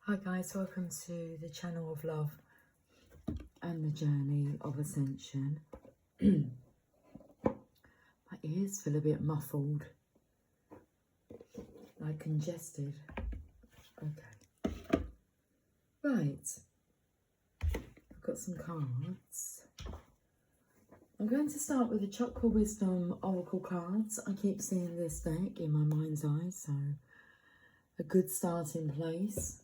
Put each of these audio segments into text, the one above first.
Hi guys, welcome to the channel of love and the journey of ascension. My ears feel a bit muffled, like congested. Okay. Right. I've got some cards. I'm going to start with the Chakra Wisdom Oracle cards. I keep seeing this deck in my mind's eye, so a good starting place.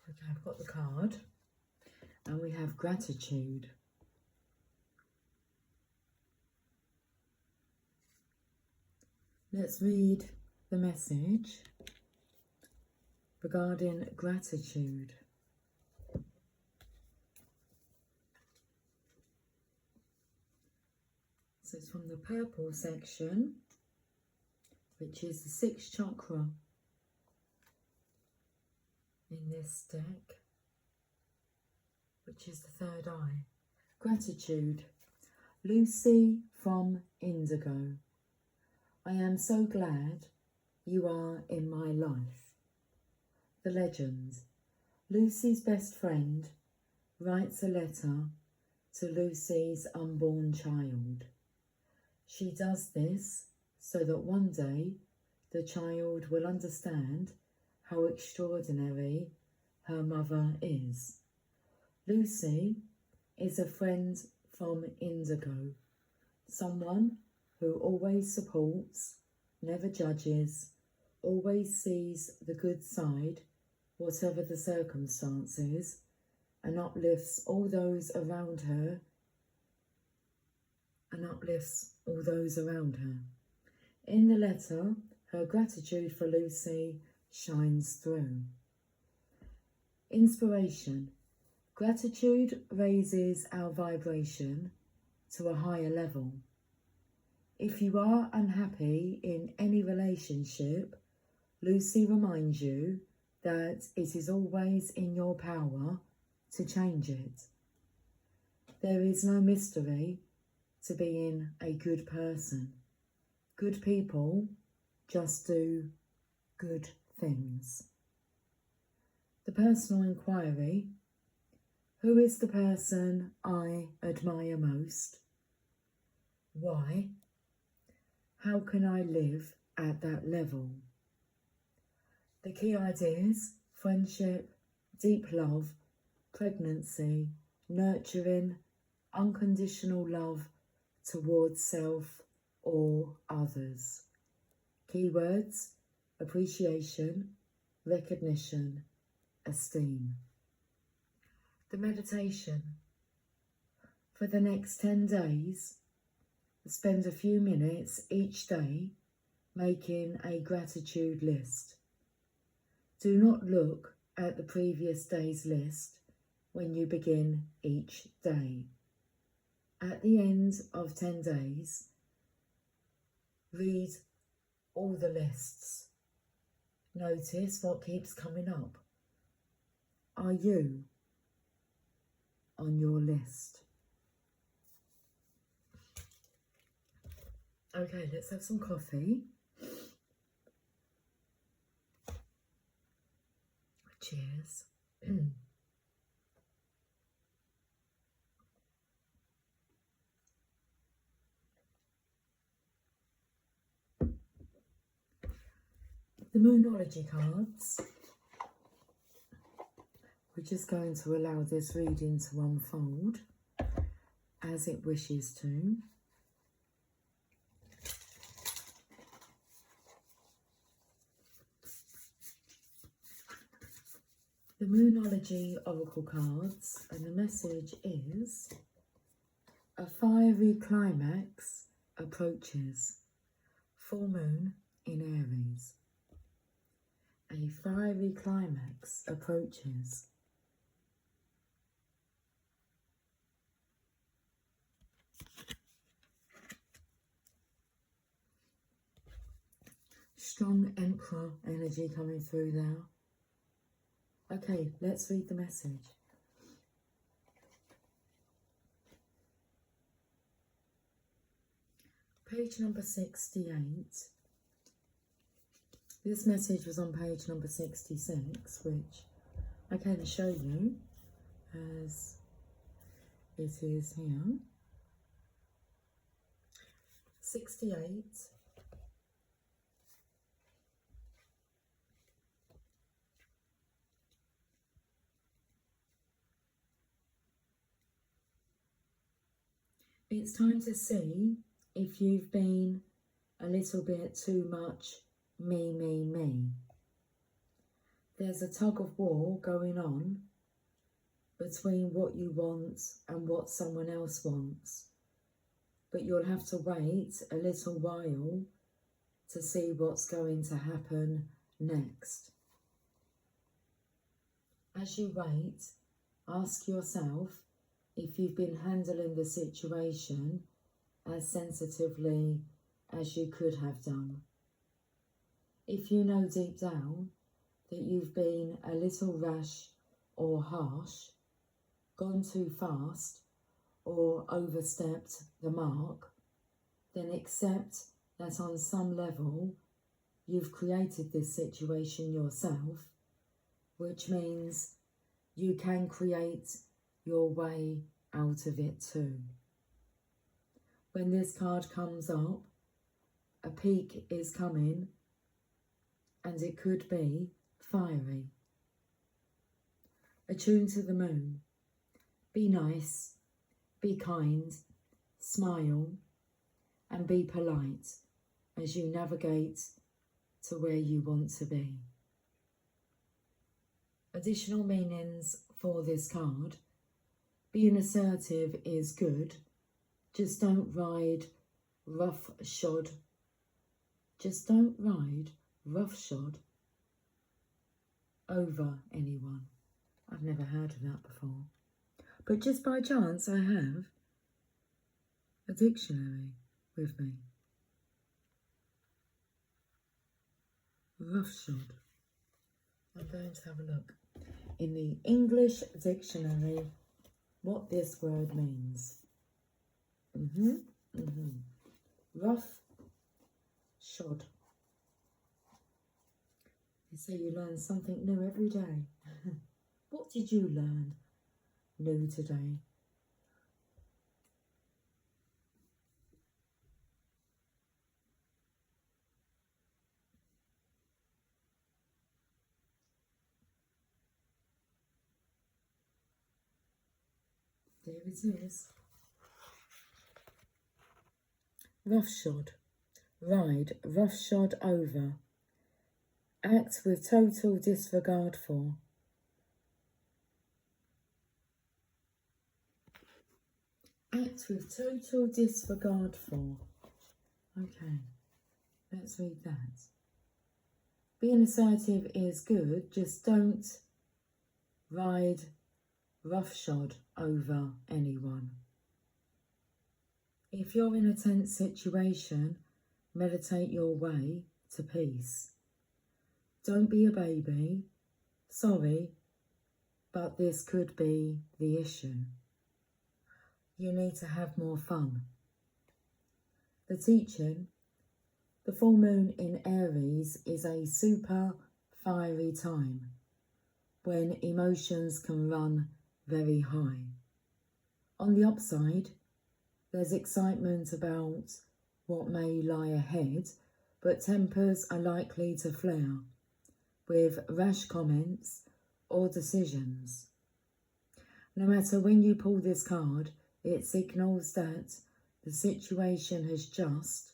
Okay, I've got the card, and we have gratitude. Let's read the message regarding gratitude. So it's from the purple section, which is the sixth chakra in this deck, which is the third eye. Gratitude. Lucy from Indigo. I am so glad you are in my life. The legend. Lucy's best friend writes a letter to Lucy's unborn child. She does this so that one day the child will understand how extraordinary her mother is. Lucy is a friend from Indigo, someone who always supports, never judges, always sees the good side, whatever the circumstances, and uplifts all those around her In the letter, her gratitude for Lucy shines through. Inspiration. Gratitude raises our vibration to a higher level. If you are unhappy in any relationship, Lucy reminds you that it is always in your power to change it. There is no mystery to being a good person. Good people just do good things. The personal inquiry. Who is the person I admire most? Why? How can I live at that level? The key ideas: friendship, deep love, pregnancy, nurturing, unconditional love towards self or others. Keywords: appreciation, recognition, esteem. The meditation. For the next 10 days, spend a few minutes each day making a gratitude list. Do not look at the previous day's list when you begin each day. At the end of 10 days, read all the lists. Notice what keeps coming up. Are you on your list? Okay, let's have some coffee. Cheers. The Moonology cards. We're just going to allow this reading to unfold as it wishes to. The Moonology Oracle cards, and the message is: a fiery climax approaches. Full moon in Aries. A fiery climax approaches. Strong Emperor energy coming through now. Okay, let's read the message. Page number 68. This message was on page number 66, which I can show you as it is here. 68. It's time to see if you've been a little bit too much me. There's a tug of war going on between what you want and what someone else wants. But you'll have to wait a little while to see what's going to happen next. As you wait, ask yourself if you've been handling the situation as sensitively as you could have done. If you know deep down that you've been a little rash or harsh, gone too fast, or overstepped the mark, then accept that on some level you've created this situation yourself, which means you can create your way out of it too. When this card comes up, a peak is coming, and it could be fiery. Attune to the moon. Be nice, be kind, smile, and be polite as you navigate to where you want to be. Additional meanings for this card. Being assertive is good, just don't ride roughshod. Just don't ride roughshod over anyone. I've never heard of that before. But just by chance I have a dictionary with me. Roughshod. I'm going to have a look in the English dictionary what this word means. Rough shod. You say you learn something new every day. What did you learn new today? There it is. Roughshod. Ride roughshod over. Act with total disregard for. Act with total disregard for. Okay, let's read that. Being assertive is good, just don't ride roughshod over anyone. If you're in a tense situation, meditate your way to peace. Don't be a baby. Sorry, but this could be the issue. You need to have more fun. The teaching, the full moon in Aries is a super fiery time when emotions can run very high. On the upside, there's excitement about what may lie ahead, but tempers are likely to flare with rash comments or decisions. No matter when you pull this card, it signals that the situation has just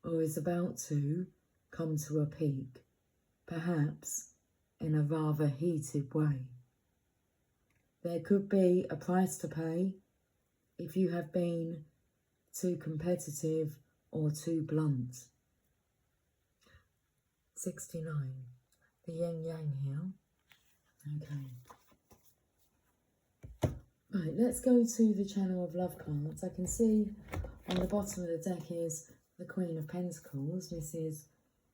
or is about to come to a peak, perhaps in a rather heated way. There could be a price to pay if you have been too competitive or too blunt. 69. The yin yang here. Okay. Right, let's go to the Channel of Love cards. I can see on the bottom of the deck is the Queen of Pentacles. This is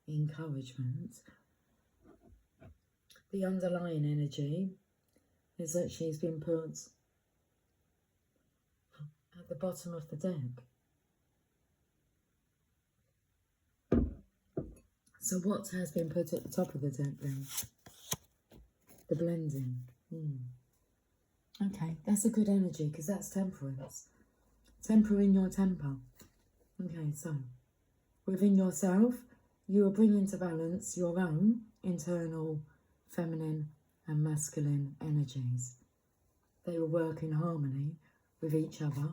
encouragement. The underlying energy is that she's been put at the bottom of the deck. So what has been put at the top of the deck then? The blending. Okay, that's a good energy because that's temperance. Tempering your temper. Okay, so within yourself, you are bringing to balance your own internal feminine and masculine energies. They will work in harmony with each other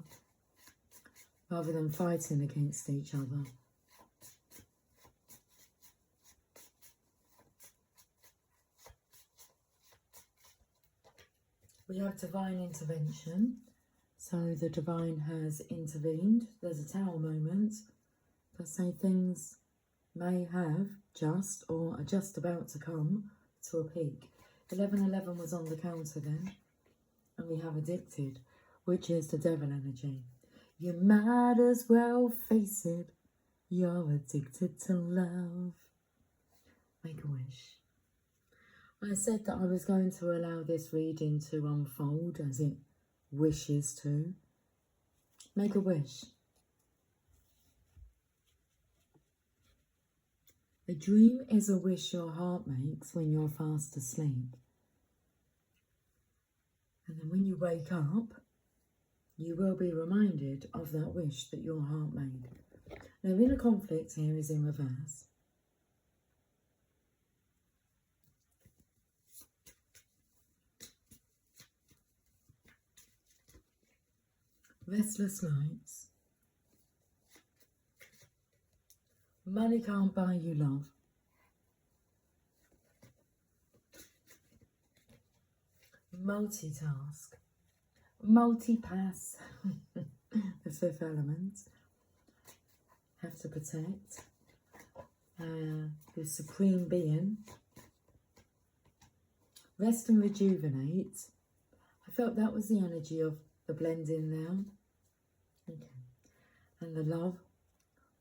rather than fighting against each other. We have divine intervention, so the divine has intervened. There's a tower moment, but say things may have just or are just about to come to a peak. 1111 was on the counter then, and we have addicted, which is the devil energy. You might as well face it, you're addicted to love. Make a wish. I said that I was going to allow this reading to unfold as it wishes to. Make a wish. A dream is a wish your heart makes when you're fast asleep. And then when you wake up, you will be reminded of that wish that your heart made. Now, inner conflict here is in reverse. Restless nights. Money can't buy you love. Multitask. Multipass. The fifth element. Have to protect. The supreme being. Rest and rejuvenate. I felt that was the energy of the blending there. Okay. And the love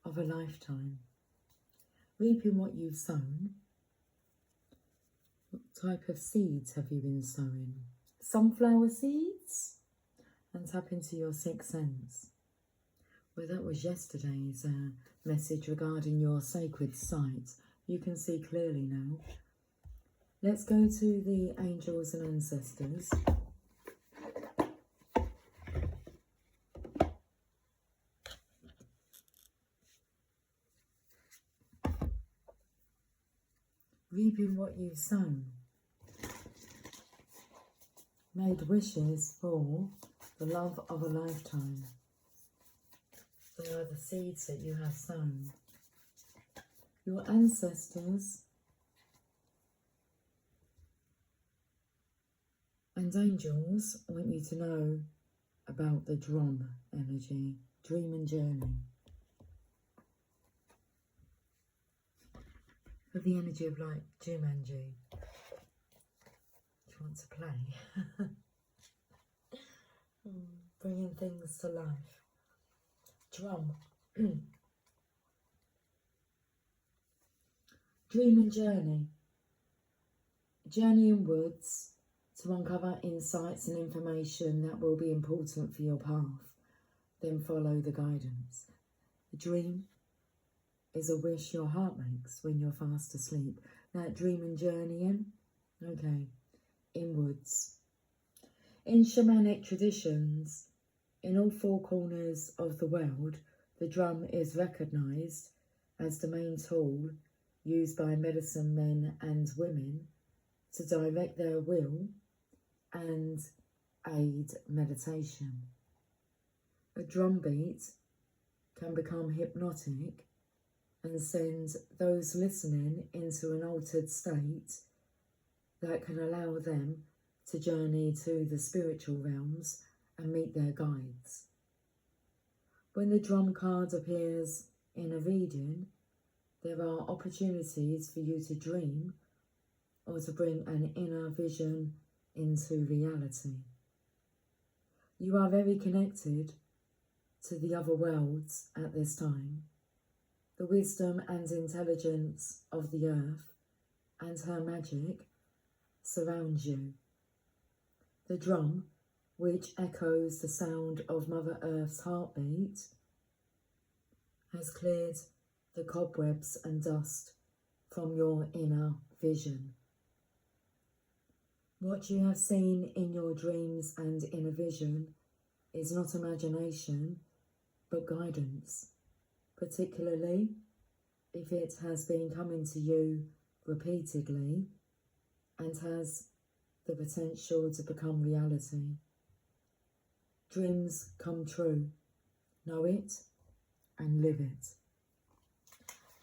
of a lifetime. Reaping what you've sown. What type of seeds have you been sowing? Sunflower seeds? And tap into your sixth sense. Well, that was yesterday's message regarding your sacred site. You can see clearly now. Let's go to the angels and ancestors. Reaping what you've sown. Made wishes for the love of a lifetime. They are the seeds that you have sown. Your ancestors and angels want you to know about the drum energy, dream and journey. For the energy of light, Jumanji. Do you want to play? Bringing things to life. Drum. Dream and journey. Journey in woods to uncover insights and information that will be important for your path. Then follow the guidance. The dream is a wish your heart makes when you're fast asleep. That dream and journeying, okay, inwards. In shamanic traditions, in all four corners of the world, the drum is recognised as the main tool used by medicine men and women to direct their will and aid meditation. A drum beat can become hypnotic and send those listening into an altered state that can allow them to journey to the spiritual realms and meet their guides. When the drum card appears in a reading, there are opportunities for you to dream or to bring an inner vision into reality. You are very connected to the other worlds at this time. The wisdom and intelligence of the earth and her magic surrounds you. The drum, which echoes the sound of Mother Earth's heartbeat, has cleared the cobwebs and dust from your inner vision. What you have seen in your dreams and inner vision is not imagination, but guidance, particularly if it has been coming to you repeatedly and has the potential to become reality. Dreams come true. Know it and live it.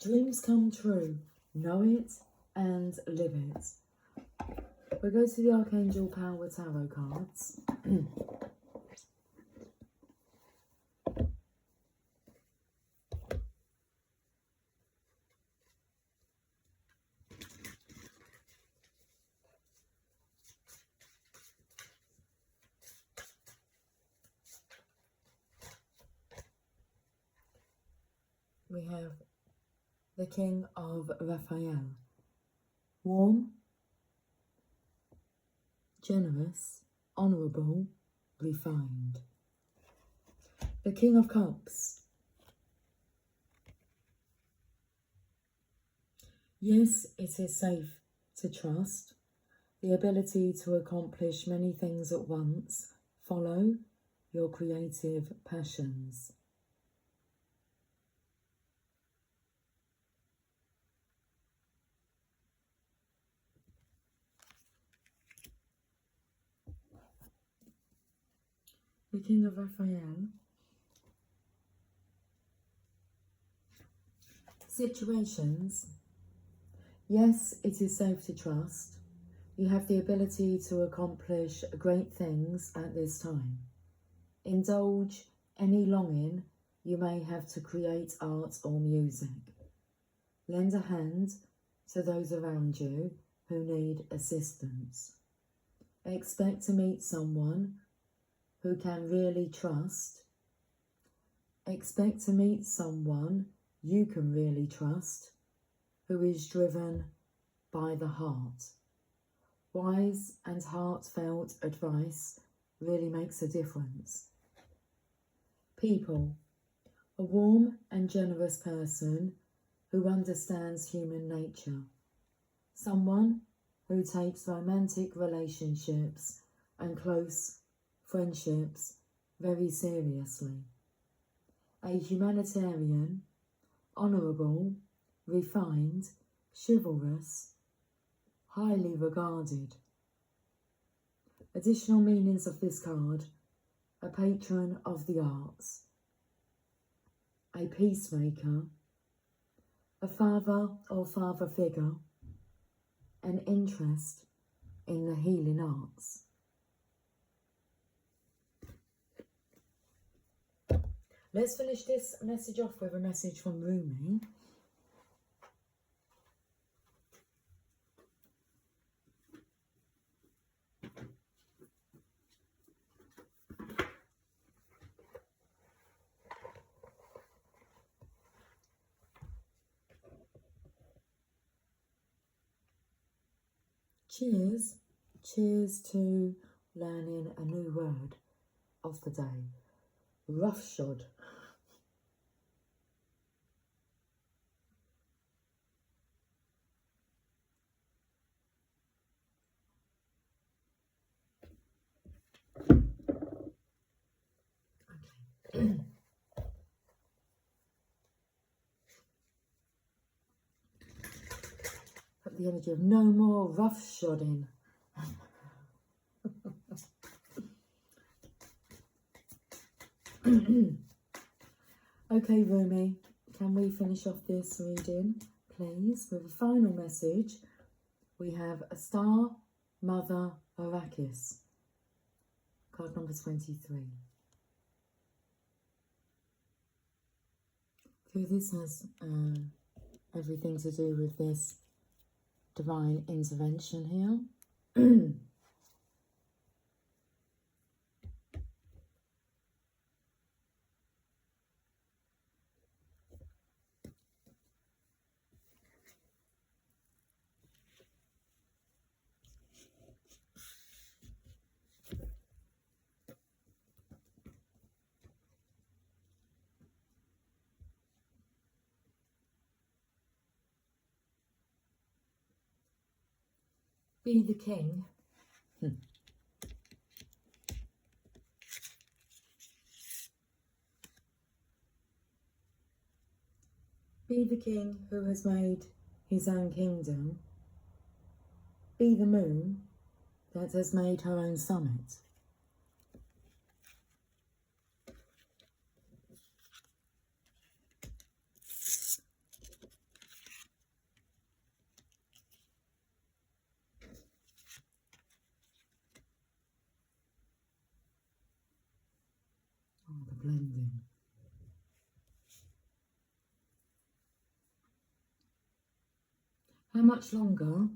Dreams come true. Know it and live it. We'll go to the Archangel Power Tarot cards. We have the King of Raphael. Warm, generous, honourable, refined. The King of Cups. Yes, it is safe to trust. The ability to accomplish many things at once. Follow your creative passions. The King of Raphael. Situations. Yes, it is safe to trust. You have the ability to accomplish great things at this time. Indulge any longing you may have to create art or music. Lend a hand to those around you who need assistance. Expect to meet someone who can really trust. Expect to meet someone you can really trust, who is driven by the heart. Wise and heartfelt advice really makes a difference. People. A warm and generous person who understands human nature. Someone who takes romantic relationships and close friendships very seriously. A humanitarian, honourable, refined, chivalrous, highly regarded. Additional meanings of this card: a patron of the arts, a peacemaker, a father or father figure, an interest in the healing arts. Let's finish this message off with a message from Rumi. Cheers. Cheers to learning a new word of the day. Roughshod. Okay. Put the energy of no more roughshodding. Okay, Rumi, can we finish off this reading, please, with a final message? We have a Star Mother Arrakis, card number 23. So this has everything to do with this divine intervention here. Be the king. Be the king who has made his own kingdom. Be the moon that has made her own summit. Oh, the blending. How much longer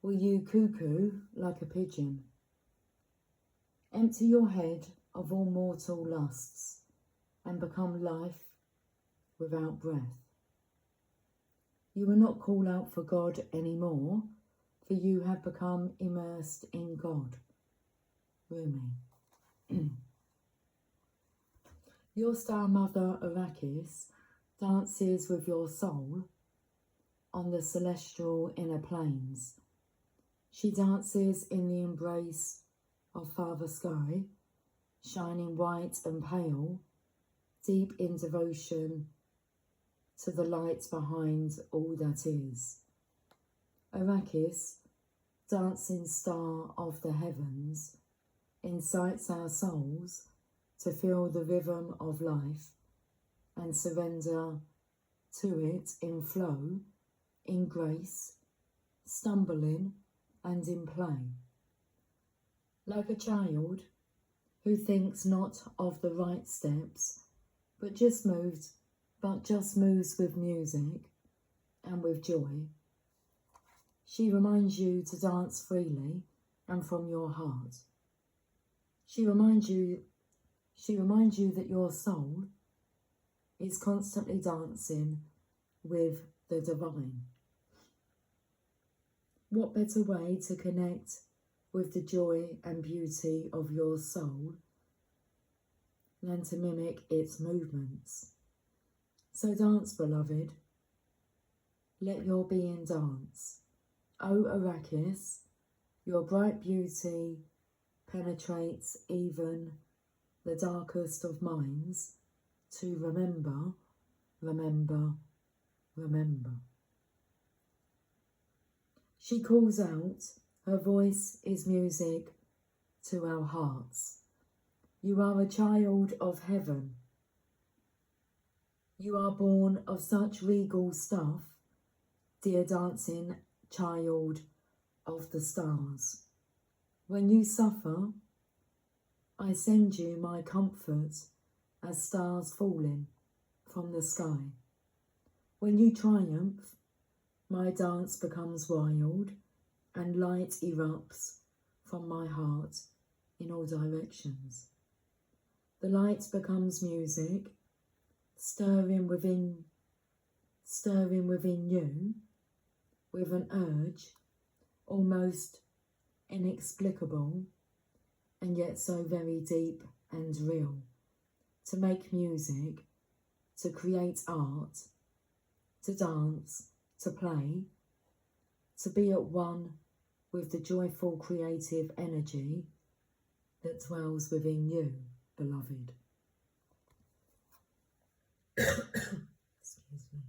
will you cuckoo like a pigeon? Empty your head of all mortal lusts and become life without breath. You will not call out for God anymore, for you have become immersed in God. Rumi. Your star mother Arrakis dances with your soul on the celestial inner planes. She dances in the embrace of Father Sky, shining white and pale, deep in devotion to the light behind all that is. Arrakis, dancing star of the heavens, incites our souls to feel the rhythm of life and surrender to it in flow, in grace, stumbling and in play. Like a child who thinks not of the right steps, but just moves with music and with joy, she reminds you to dance freely and from your heart. She reminds you that your soul is constantly dancing with the divine. What better way to connect with the joy and beauty of your soul than to mimic its movements? So dance, beloved. Let your being dance. O Arrakis, your bright beauty penetrates even the darkest of minds to remember, remember, remember. She calls out, her voice is music to our hearts. You are a child of heaven. You are born of such regal stuff, dear dancing child of the stars. When you suffer, I send you my comfort as stars falling from the sky. When you triumph, my dance becomes wild and light erupts from my heart in all directions. The light becomes music, stirring within you with an urge almost inexplicable and yet so very deep and real, to make music, to create art, to dance, to play, to be at one with the joyful creative energy that dwells within you, beloved. Excuse me.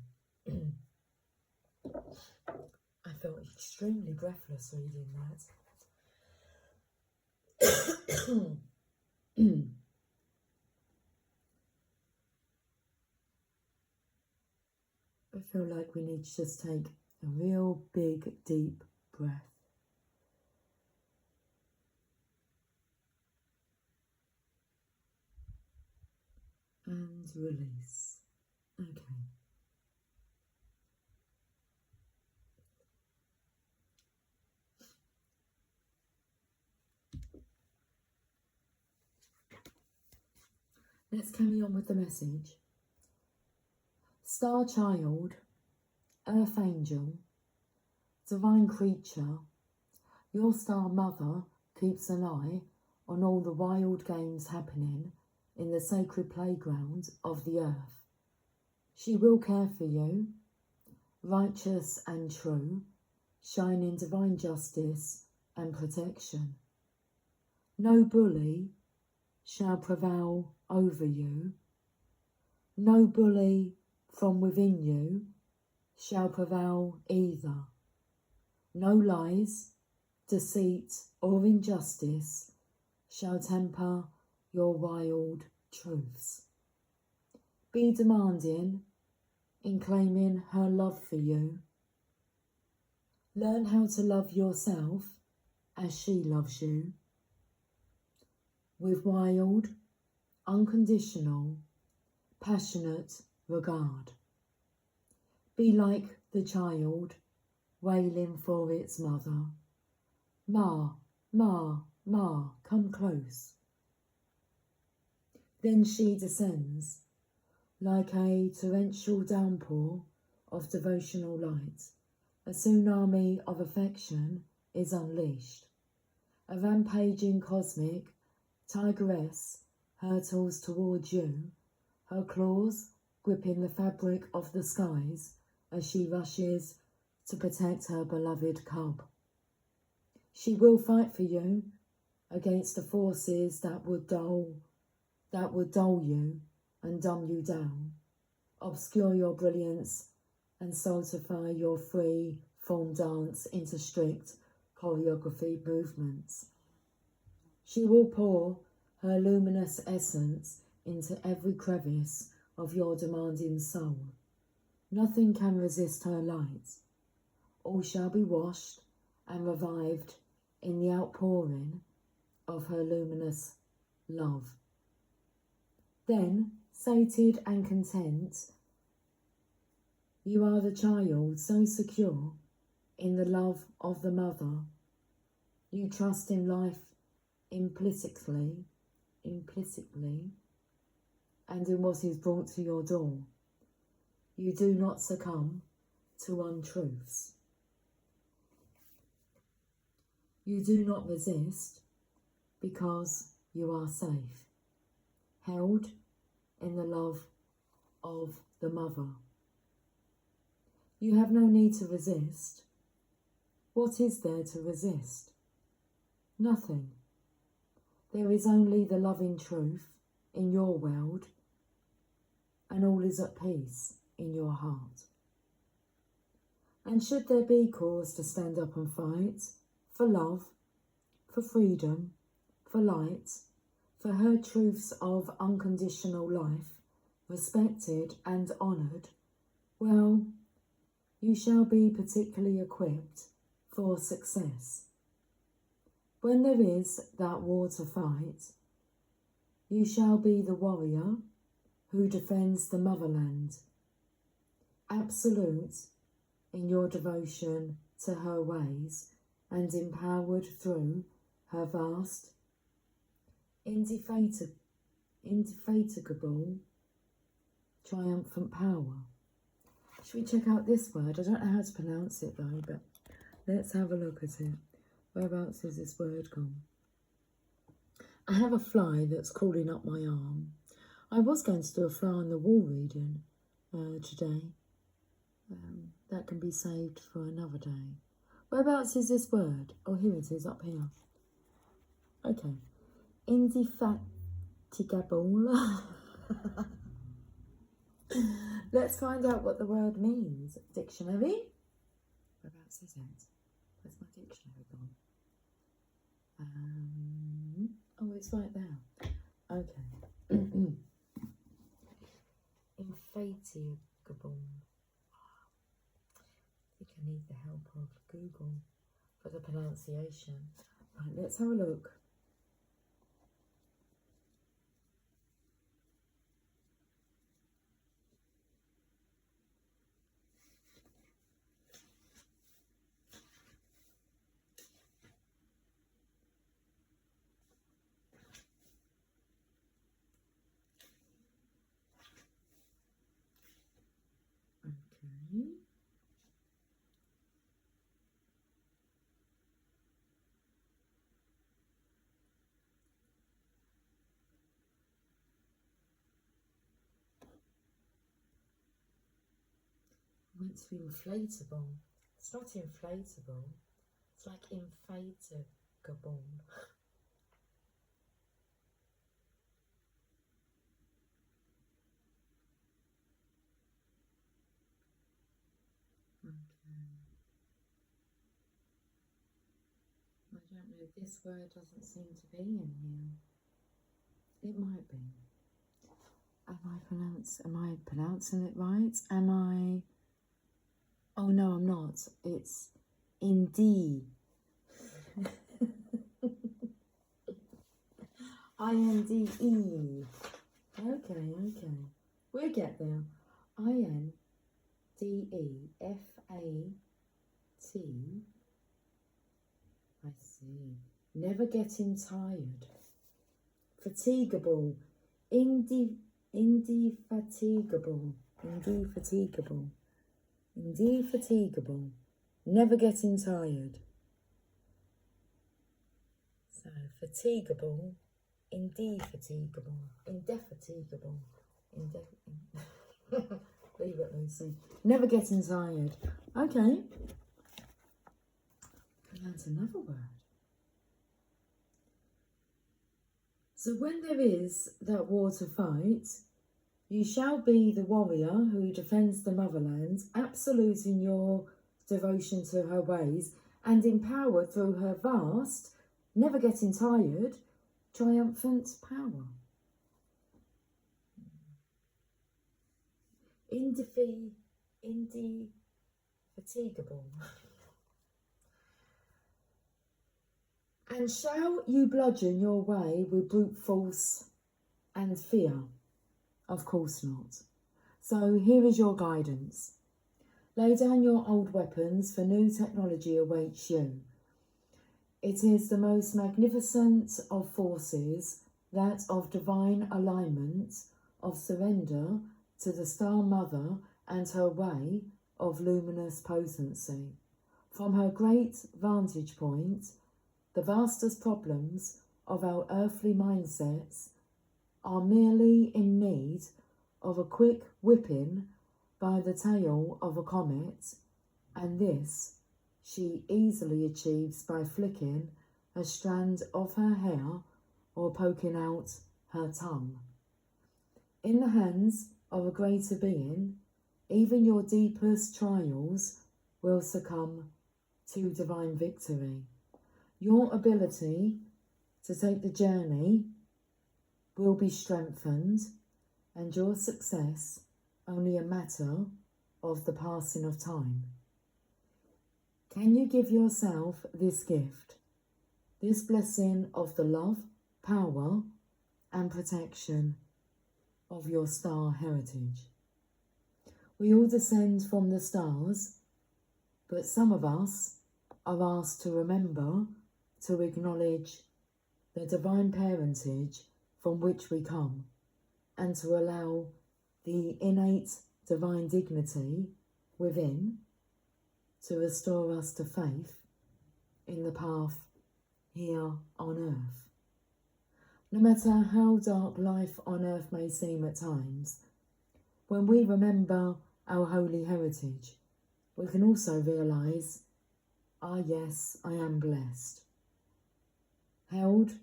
I felt extremely breathless reading that. I feel like we need to just take a real big, deep breath. And release. Okay. Let's carry on with the message. Star child, earth angel, divine creature, your star mother keeps an eye on all the wild games happening in the sacred playground of the earth. She will care for you, righteous and true. shine in divine justice and protection. No bully shall prevail over you. No bully from within you shall prevail either. No lies, deceit, or injustice shall temper your wild truths. Be demanding in claiming her love for you. Learn how to love yourself as she loves you. With wild, unconditional, passionate regard. Be like the child wailing for its mother. Ma, ma, ma, come close. Then she descends like a torrential downpour of devotional light. A tsunami of affection is unleashed. A rampaging cosmic tigress hurtles towards you, her claws gripping the fabric of the skies as she rushes to protect her beloved cub. She will fight for you against the forces that would dull you and dumb you down, obscure your brilliance and stultify your free form dance into strict choreography movements. She will pour her luminous essence into every crevice of your demanding soul. Nothing can resist her light. All shall be washed and revived in the outpouring of her luminous love. Then, sated and content, you are the child so secure in the love of the mother. You trust in life implicitly, and in what is brought to your door. You do not succumb to untruths. You do not resist because you are safe, held in the love of the mother. You have no need to resist. What is there to resist? Nothing. There is only the loving truth in your world, and all is at peace in your heart. And should there be cause to stand up and fight for love, for freedom, for light, for her truths of unconditional life, respected and honoured, well, you shall be particularly equipped for success. When there is that war to fight, you shall be the warrior who defends the motherland, absolute in your devotion to her ways and empowered through her vast, indefatigable, triumphant power. Should we check out this word? I don't know how to pronounce it though, but let's have a look at it. Whereabouts is this word gone? I have a fly that's crawling up my arm. I was going to do a fly on the wall reading today. That can be saved for another day. Whereabouts is this word? Oh, here it is, up here. Okay. Indefatigable. Let's find out what the word means. Dictionary. Whereabouts is it? Where's my dictionary gone? Oh, it's right there. Okay. Indefatigable. I think I need the help of Google for the pronunciation. Right, let's have a look. Okay. Went to inflatable. It's not inflatable. It's like inflatable. I don't know, this word doesn't seem to be in here. It might be. Am I pronouncing it right? Oh no, I'm not. It's Inde. INDE. Okay. We'll get there. INDEFAT. I see. Never getting tired. Fatigable. Indefatigable. Indefatigable. Never getting tired. So, fatigable. Indefatigable. Indefatigable. Leave it, Lucy. Never getting tired. Okay. And that's another word. So when there is that war to fight, you shall be the warrior who defends the motherland, absolute in your devotion to her ways, and empowered through her vast, never getting tired, triumphant power. Indefatigable. And shall you bludgeon your way with brute force and fear? Of course not. So here is your guidance. Lay down your old weapons, for new technology awaits you. It is the most magnificent of forces, that of divine alignment, of surrender to the Star Mother and her way of luminous potency. From her great vantage point, the vastest problems of our earthly mindsets are merely in need of a quick whipping by the tail of a comet, and this she easily achieves by flicking a strand of her hair or poking out her tongue. In the hands of a greater being, even your deepest trials will succumb to divine victory. Your ability to take the journey will be strengthened, and your success only a matter of the passing of time. Can you give yourself this gift, this blessing of the love, power, and protection of your star heritage? We all descend from the stars, but some of us are asked to remember to acknowledge the divine parentage from which we come, and to allow the innate divine dignity within to restore us to faith in the path here on earth. No matter how dark life on earth may seem at times, when we remember our holy heritage, we can also realise, yes, I am blessed. Held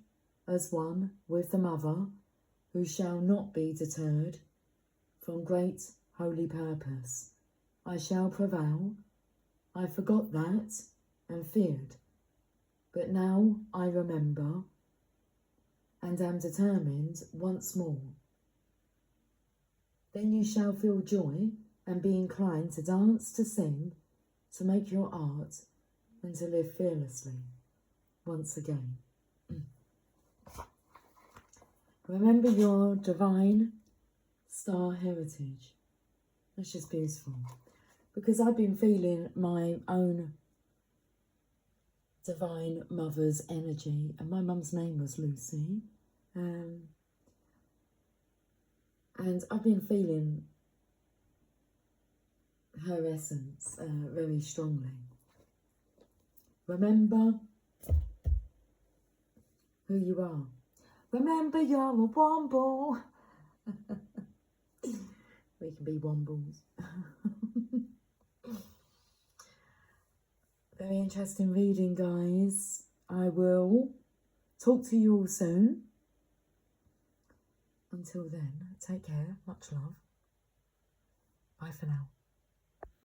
as one with the Mother, who shall not be deterred from great holy purpose. I shall prevail. I forgot that and feared, but now I remember and am determined once more. Then you shall feel joy and be inclined to dance, to sing, to make your art, and to live fearlessly once again. Remember your divine star heritage. That's just beautiful. Because I've been feeling my own divine mother's energy, and my mum's name was Lucy. And I've been feeling her essence very strongly. Remember who you are. Remember you're a womble. We can be wombles. Very interesting reading, guys. I will talk to you all soon. Until then, take care. Much love. Bye for now.